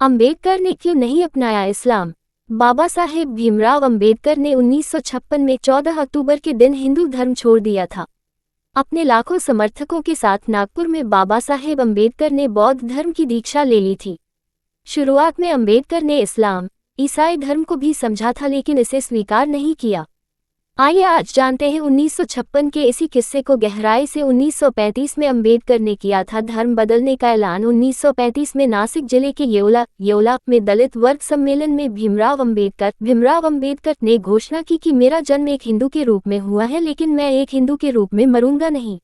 अंबेडकर ने क्यों नहीं अपनाया इस्लाम? बाबा साहेब भीमराव अंबेडकर ने 1956 में 14 अक्टूबर के दिन हिंदू धर्म छोड़ दिया था। अपने लाखों समर्थकों के साथ नागपुर में बाबा साहेब अंबेडकर ने बौद्ध धर्म की दीक्षा ले ली थी। शुरुआत में अंबेडकर ने इस्लाम, ईसाई धर्म को भी समझा था लेकिन इसे स्वीकार नहीं किया। आइए आज जानते हैं 1956 के इसी किस्से को गहराई से। 1935 में अंबेडकर ने किया था धर्म बदलने का ऐलान। 1935 में नासिक जिले के येवला में दलित वर्ग सम्मेलन में भीमराव अंबेडकर ने घोषणा की कि मेरा जन्म एक हिंदू के रूप में हुआ है, लेकिन मैं एक हिंदू के रूप में मरूंगा नहीं।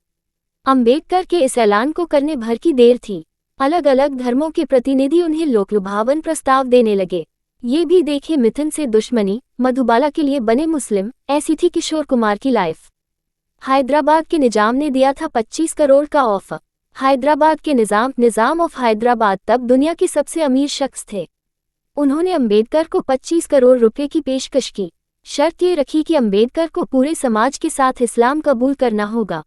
अंबेडकर के इस ऐलान को करने भर की देर थी। अलग अलग धर्मों के प्रतिनिधि उन्हें लोकलुभावन प्रस्ताव देने लगे। ये भी देखे मिथुन से दुश्मनी, मधुबाला के लिए बने मुस्लिम। ऐसी थी किशोर कुमार की लाइफ। हैदराबाद के निजाम ने दिया था 25 करोड़ का ऑफर। हैदराबाद के निजाम ऑफ हैदराबाद तब दुनिया के सबसे अमीर शख्स थे। उन्होंने अंबेडकर को 25 करोड़ रुपए की पेशकश की। शर्त ये रखी कि अंबेडकर को पूरे समाज के साथ इस्लाम कबूल करना होगा।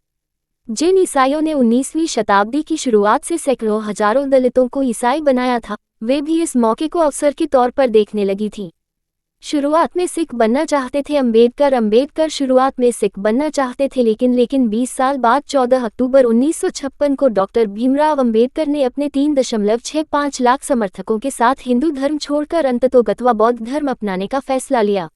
जिन ईसाइयों ने 19वीं शताब्दी की शुरुआत से सैकड़ों हजारों दलितों को ईसाई बनाया था, वे भी इस मौके को अवसर के तौर पर देखने लगी थी। शुरुआत में सिख बनना चाहते थे अंबेडकर शुरुआत में सिख बनना चाहते थे, लेकिन 20 साल बाद 14 अक्टूबर 1956 को डॉक्टर भीमराव अंबेडकर ने अपने 3.65 लाख समर्थकों के साथ हिंदू धर्म छोड़कर अंततोगत्वा बौद्ध धर्म अपनाने का फैसला लिया।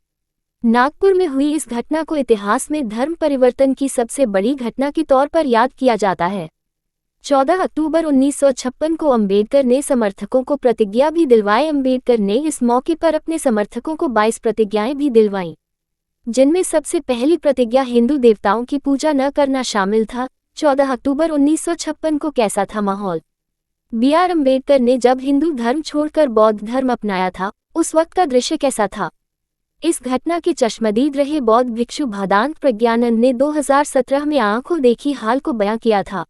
नागपुर में हुई इस घटना को इतिहास में धर्म परिवर्तन की सबसे बड़ी घटना के तौर पर याद किया जाता है। 14 अक्टूबर 1956 को अंबेडकर ने समर्थकों को प्रतिज्ञा भी दिलवाई। अंबेडकर ने इस मौके पर अपने समर्थकों को 22 प्रतिज्ञाएं भी दिलवाईं, जिनमें सबसे पहली प्रतिज्ञा हिंदू देवताओं की पूजा न करना शामिल था। 14 अक्टूबर 1956 को कैसा था माहौल? B.R. अंबेडकर ने जब हिंदू धर्म छोड़कर बौद्ध धर्म अपनाया था, उस वक्त का दृश्य कैसा था? इस घटना के चश्मदीद रहे बौद्ध भिक्षु भदांत प्रज्ञानंद ने 2017 में आंखों देखी हाल को बयां किया था।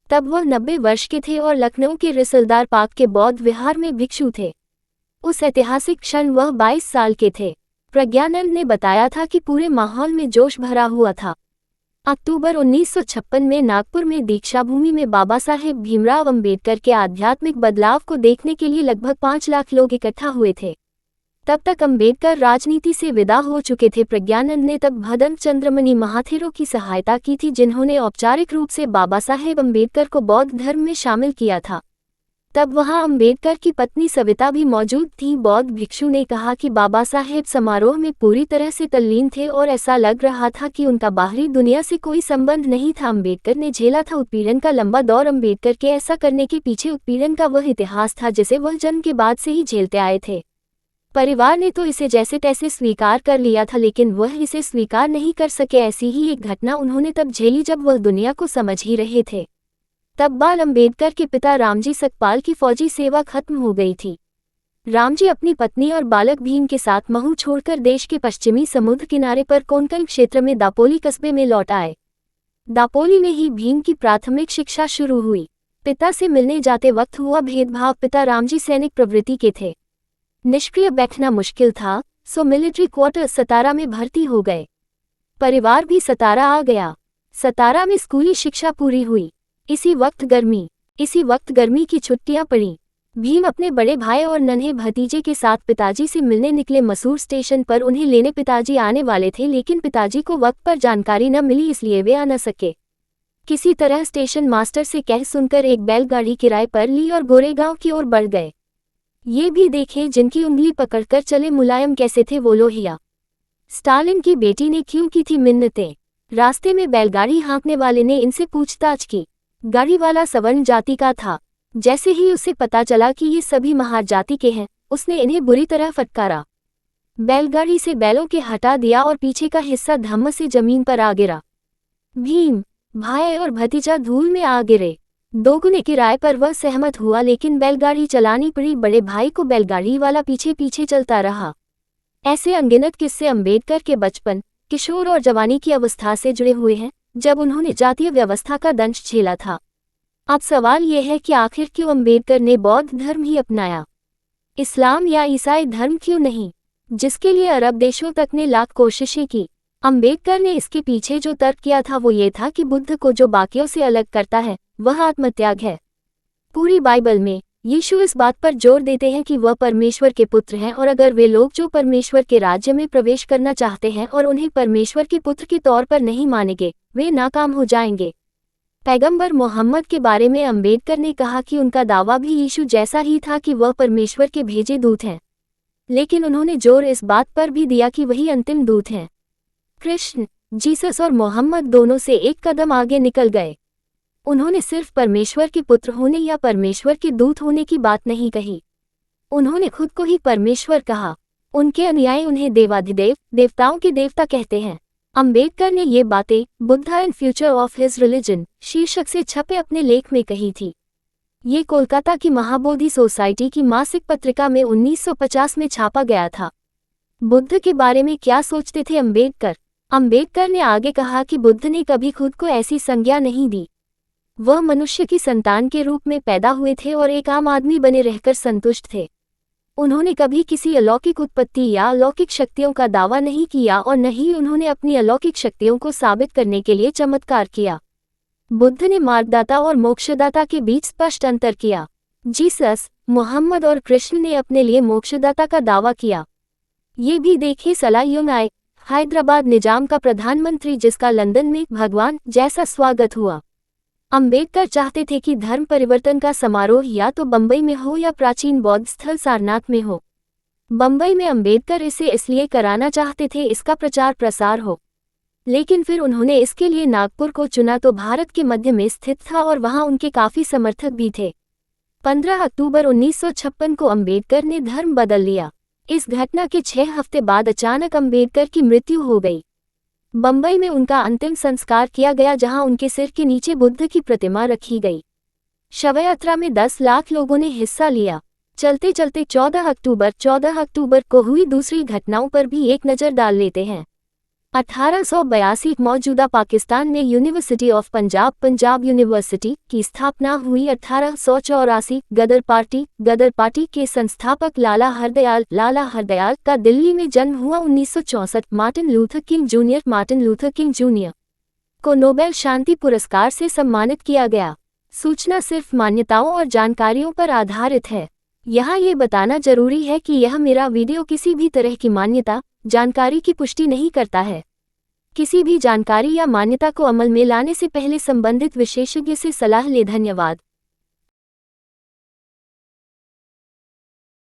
तब वह 90 वर्ष के थे और लखनऊ के रिसलदार पार्क के बौद्ध विहार में भिक्षु थे। उस ऐतिहासिक क्षण वह 22 साल के थे। प्रज्ञानंद ने बताया था कि पूरे माहौल में जोश भरा हुआ था। अक्टूबर 1956 में नागपुर में दीक्षा भूमि में बाबा साहेब भीमराव अंबेडकर के आध्यात्मिक बदलाव को देखने के लिए लगभग 5 लाख लोग इकट्ठा हुए थे। तब तक अंबेडकर राजनीति से विदा हो चुके थे। प्रज्ञानंद ने तब भदंत चंद्रमणि महाथेरो की सहायता की थी, जिन्होंने औपचारिक रूप से बाबा साहेब अंबेडकर को बौद्ध धर्म में शामिल किया था। तब वहां अंबेडकर की पत्नी सविता भी मौजूद थी। बौद्ध भिक्षु ने कहा कि बाबा साहेब समारोह में पूरी तरह से तल्लीन थे और ऐसा लग रहा था कि उनका बाहरी दुनिया से कोई संबंध नहीं था। अंबेडकर ने झेला था उत्पीड़न का लंबा दौर। अंबेडकर के ऐसा करने के पीछे उत्पीड़न का वह इतिहास था जिसे वह जन्म के बाद से ही झेलते आए थे। परिवार ने तो इसे जैसे तैसे स्वीकार कर लिया था, लेकिन वह इसे स्वीकार नहीं कर सके। ऐसी ही एक घटना उन्होंने तब झेली जब वह दुनिया को समझ ही रहे थे। तब बाल अंबेडकर के पिता रामजी सकपाल की फौजी सेवा खत्म हो गई थी। रामजी अपनी पत्नी और बालक भीम के साथ महू छोड़कर देश के पश्चिमी समुद्र किनारे पर कोंकण क्षेत्र में दापोली कस्बे में लौट आए। दापोली में ही भीम की प्राथमिक शिक्षा शुरू हुई। पिता से मिलने जाते वक्त हुआ भेदभाव। पिता रामजी सैनिक प्रवृत्ति के थे। निष्क्रिय बैठना मुश्किल था, सो मिलिट्री क्वार्टर सतारा में भर्ती हो गए। परिवार भी सतारा आ गया। सतारा में स्कूली शिक्षा पूरी हुई। इसी वक्त गर्मी की छुट्टियां पड़ी। भीम अपने बड़े भाई और नन्हे भतीजे के साथ पिताजी से मिलने निकले। मसूर स्टेशन पर उन्हें लेने पिताजी आने वाले थे, लेकिन पिताजी को वक्त पर जानकारी न मिली, इसलिए वे आ न सके। किसी तरह स्टेशन मास्टर से कह सुनकर एक बैलगाड़ी किराए पर ली और गोरेगांव की ओर बढ़ गए। ये भी देखें जिनकी उंगली पकड़कर चले मुलायम कैसे थे वो लोहिया। स्टालिन की बेटी ने क्यों की थी मिन्नतें? रास्ते में बैलगाड़ी हाँकने वाले ने इनसे पूछताछ की। गाड़ी वाला सवर्ण जाति का था। जैसे ही उसे पता चला कि ये सभी महार जाति के हैं, उसने इन्हें बुरी तरह फटकारा। बैलगाड़ी से बैलों के हटा दिया और पीछे का हिस्सा धम्म से जमीन पर आ गिरा। भीम, भाई और भतीजा धूल में आ गिरे। दोगुने किराए पर वह सहमत हुआ, लेकिन बैलगाड़ी चलानी पड़ी। बड़े भाई को बैलगाड़ी वाला पीछे पीछे चलता रहा। ऐसे अनगिनत किस्से अंबेडकर के बचपन, किशोर और जवानी की अवस्था से जुड़े हुए हैं, जब उन्होंने जातीय व्यवस्था का दंश झेला था। अब सवाल यह है कि आखिर क्यों अंबेडकर ने बौद्ध धर्म ही अपनाया, इस्लाम या ईसाई धर्म क्यों नहीं, जिसके लिए अरब देशों तक ने लाख कोशिशें की। अंबेडकर ने इसके पीछे जो तर्क किया था वो ये था कि बुद्ध को जो बाकियों से अलग करता है वह आत्मत्याग है। पूरी बाइबल में यीशु इस बात पर जोर देते हैं कि वह परमेश्वर के पुत्र हैं और अगर वे लोग जो परमेश्वर के राज्य में प्रवेश करना चाहते हैं और उन्हें परमेश्वर के पुत्र के तौर पर नहीं मानेंगे, वे नाकाम हो जाएंगे। पैगंबर मोहम्मद के बारे में अम्बेडकर ने कहा कि उनका दावा भी यीशु जैसा ही था कि वह परमेश्वर के भेजे दूत हैं, लेकिन उन्होंने जोर इस बात पर भी दिया कि वही अंतिम दूत हैं। कृष्ण, जीसस और मोहम्मद दोनों से एक कदम आगे निकल गए। उन्होंने सिर्फ परमेश्वर के पुत्र होने या परमेश्वर के दूत होने की बात नहीं कही, उन्होंने खुद को ही परमेश्वर कहा। उनके अनुयायी उन्हें देवाधिदेव, देवताओं के देवता कहते हैं। अम्बेडकर ने ये बातें Buddha and future of his religion शीर्षक से छपे अपने लेख में कही थी। ये कोलकाता की महाबोधि सोसाइटी की मासिक पत्रिका में 1950 में छापा गया था। बुद्ध के बारे में क्या सोचते थे अम्बेडकर? अम्बेडकर ने आगे कहा कि बुद्ध ने कभी खुद को ऐसी संज्ञा नहीं दी। वह मनुष्य की संतान के रूप में पैदा हुए थे और एक आम आदमी बने रहकर संतुष्ट थे। उन्होंने कभी किसी अलौकिक उत्पत्ति या अलौकिक शक्तियों का दावा नहीं किया और न ही उन्होंने अपनी अलौकिक शक्तियों को साबित करने के लिए चमत्कार किया। बुद्ध ने मार्गदाता और मोक्षदाता के बीच स्पष्ट अंतर किया। जीसस, मोहम्मद और कृष्ण ने अपने लिए मोक्षदाता का दावा किया। ये भी देखिए सलायुंग हैदराबाद निजाम का प्रधानमंत्री जिसका लंदन में भगवान जैसा स्वागत हुआ। अम्बेडकर चाहते थे कि धर्म परिवर्तन का समारोह या तो बंबई में हो या प्राचीन बौद्ध स्थल सारनाथ में हो। बंबई में अम्बेडकर इसे इसलिए कराना चाहते थे इसका प्रचार प्रसार हो, लेकिन फिर उन्होंने इसके लिए नागपुर को चुना तो भारत के मध्य में स्थित था और वहां उनके काफी समर्थक भी थे। 15 अक्टूबर 1956 को अम्बेडकर ने धर्म बदल लिया। इस घटना के 6 हफ्ते बाद अचानक अम्बेडकर की मृत्यु हो गई। बंबई में उनका अंतिम संस्कार किया गया जहां उनके सिर के नीचे बुद्ध की प्रतिमा रखी गई। शवयात्रा में 10 लाख लोगों ने हिस्सा लिया। चलते चलते 14 अक्टूबर को हुई दूसरी घटनाओं पर भी एक नज़र डाल लेते हैं। 1882 मौजूदा पाकिस्तान में यूनिवर्सिटी ऑफ पंजाब यूनिवर्सिटी की स्थापना हुई। 1884 गदर पार्टी के संस्थापक लाला हरदयाल का दिल्ली में जन्म हुआ। 1964 मार्टिन लूथर किंग जूनियर को नोबेल शांति पुरस्कार से सम्मानित किया गया। सूचना सिर्फ मान्यताओं और जानकारियों पर आधारित है। यहाँ ये बताना जरूरी है कि यह मेरा वीडियो किसी भी तरह की मान्यता, जानकारी की पुष्टि नहीं करता है। किसी भी जानकारी या मान्यता को अमल में लाने से पहले संबंधित विशेषज्ञ से सलाह लें। धन्यवाद।